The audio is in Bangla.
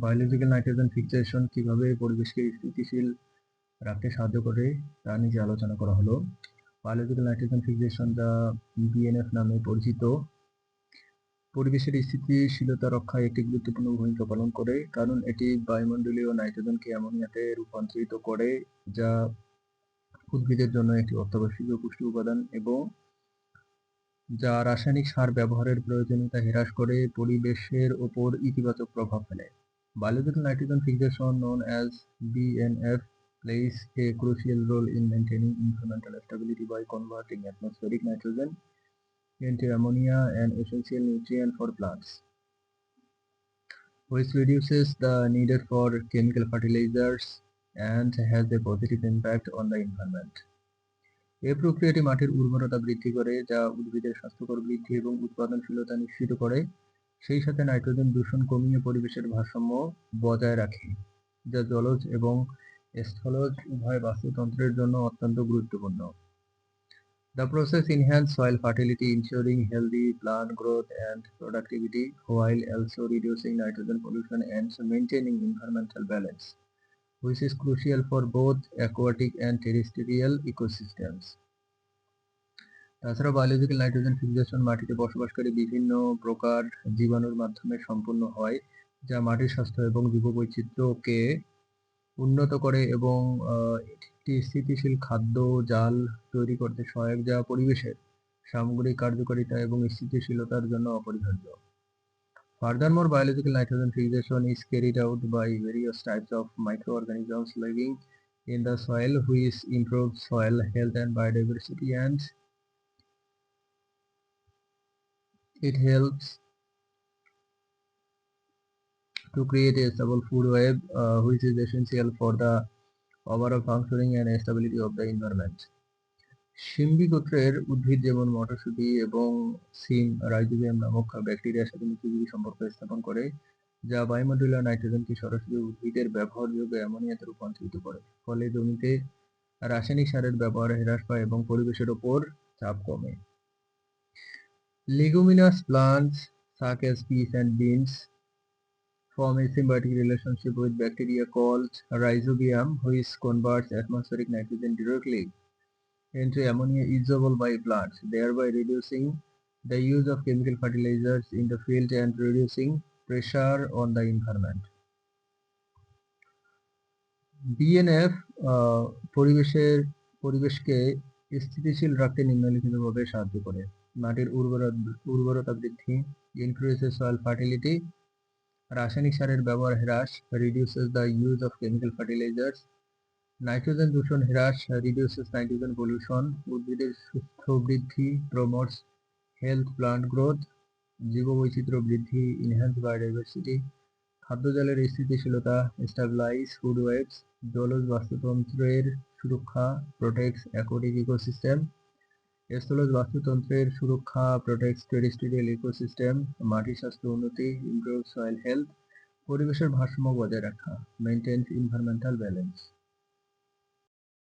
বায়োলজিক্যাল নাইট্রোজেন ফিক্সেশন কিভাবে পরিবেশকে স্থিতিশীল রাখতে সাহায্য করে তা নিয়ে আলোচনা করা হলো। বায়োলজিক্যাল নাইট্রোজেন ফিক্সেশন, যা বিএনএফ নামে পরিচিত, পরিবেশের স্থিতিশীলতা রক্ষায় একটি গুরুত্বপূর্ণ ভূমিকা পালন করে, কারণ এটি বায়ুমণ্ডলীয় নাইট্রোজেনকে অ্যামোনিয়াতে রূপান্তরিত করে, যা উদ্ভিদের জন্য একটি অত্যাবশ্যকীয় পুষ্টি উপাদান এবং যা রাসায়নিক সার ব্যবহারের প্রয়োজনীয়তা হ্রাস করে পরিবেশের উপর ইতিবাচক প্রভাব ফেলে। Biological nitrogen fixation, known as BNF, plays a crucial role in maintaining environmental stability by converting atmospheric nitrogen into ammonia, an essential nutrient for plants, which reduces the need for chemical fertilizers and has a positive impact on the environment. এই প্রক্রিয়াটি মাটির উর্বরতা বৃদ্ধি করে, যা উদ্ভিদের স্বাস্থ্যকর বৃদ্ধি এবং উৎপাদনশীলতা নিশ্চিত করে, সেই সাথে নাইট্রোজেন দূষণ কমিয়ে পরিবেশের ভারসাম্য বজায় রাখে, যা জলজ এবং স্থলজ উভয় বাস্তুতন্ত্রের জন্য অত্যন্ত গুরুত্বপূর্ণ। The process enhances soil fertility, ensuring healthy plant growth and productivity, while also reducing nitrogen pollution and maintaining environmental balance, which is crucial for both aquatic and terrestrial ecosystems. তাছাড়া বায়োলজিক্যাল নাইট্রোজেন ফিক্সেশন মাটিতে বসবাসকারী বিভিন্ন প্রকার জীবাণুর মাধ্যমে সম্পন্ন হয়, যা মাটির স্বাস্থ্য এবং জীববৈচিত্র্যকে উন্নত করে এবং একটি স্থিতিশীল খাদ্য জাল তৈরি করতে সহায়ক, যা পরিবেশের সামগ্রিক কার্যকারিতা এবং স্থিতিশীলতার জন্য অপরিহার্য। Furthermore, biological nitrogen fixation is carried out by various types of microorganisms living in the soil, which improve soil health and biodiversity, and it helps to create a stable food web, which is essential for the overall functioning and stability of the environment. শিম্বি গোত্রের উদ্ভিদ যেমন মটরশুঁটি এবং সিম রাইজোবিয়াম নামক ব্যাকটেরিয়ার সাথে মিত্রজীবী সম্পর্ক স্থাপন করে, যা বায়ুমণ্ডলীয় নাইট্রোজেনকে সরাসরি উদ্ভিদের ব্যবহারযোগ্য অ্যামোনিয়াতে রূপান্তরিত করে, ফলে জমিতে রাসায়নিক সারের ব্যবহার হ্রাস পায় এবং পরিবেশের ওপর চাপ কমে। Leguminous plants such as peas and beans form a symbiotic relationship with bacteria called rhizobium, which converts atmospheric nitrogen directly into ammonia usable by plants, thereby reducing the use of chemical fertilizers in the field and reducing pressure on the environment. BNF পরিবেশকে স্থিতিশীল রাখতে নিম্নলিখিতভাবে সাহায্য করে: মাটির উর্বরতা বৃদ্ধি, increases soil fertility, রাসায়নিক সারের ব্যবহার হ্রাস, reduces the use of chemical fertilizers, nitrogen দূষণ হ্রাস, reduces nitrogen pollution, উদ্ভিদের সুস্থ বৃদ্ধি, promotes health plant growth, জীববৈচিত্র্য বৃদ্ধি, enhance biodiversity, খাদ্য জালের স্থিতিশীলতা, stabilize food webs, জলজ বাস্তুতন্ত্রের সুরক্ষা, protects aquatic ecosystem, স্থলজ বাস্তুতন্ত্রের সুরক্ষা, protects terrestrial ecosystem, মাটির স্বাস্থ্য উন্নতি, improves soil health, পরিবেশের ভারসাম্য বজায় রাখা, maintains environmental balance.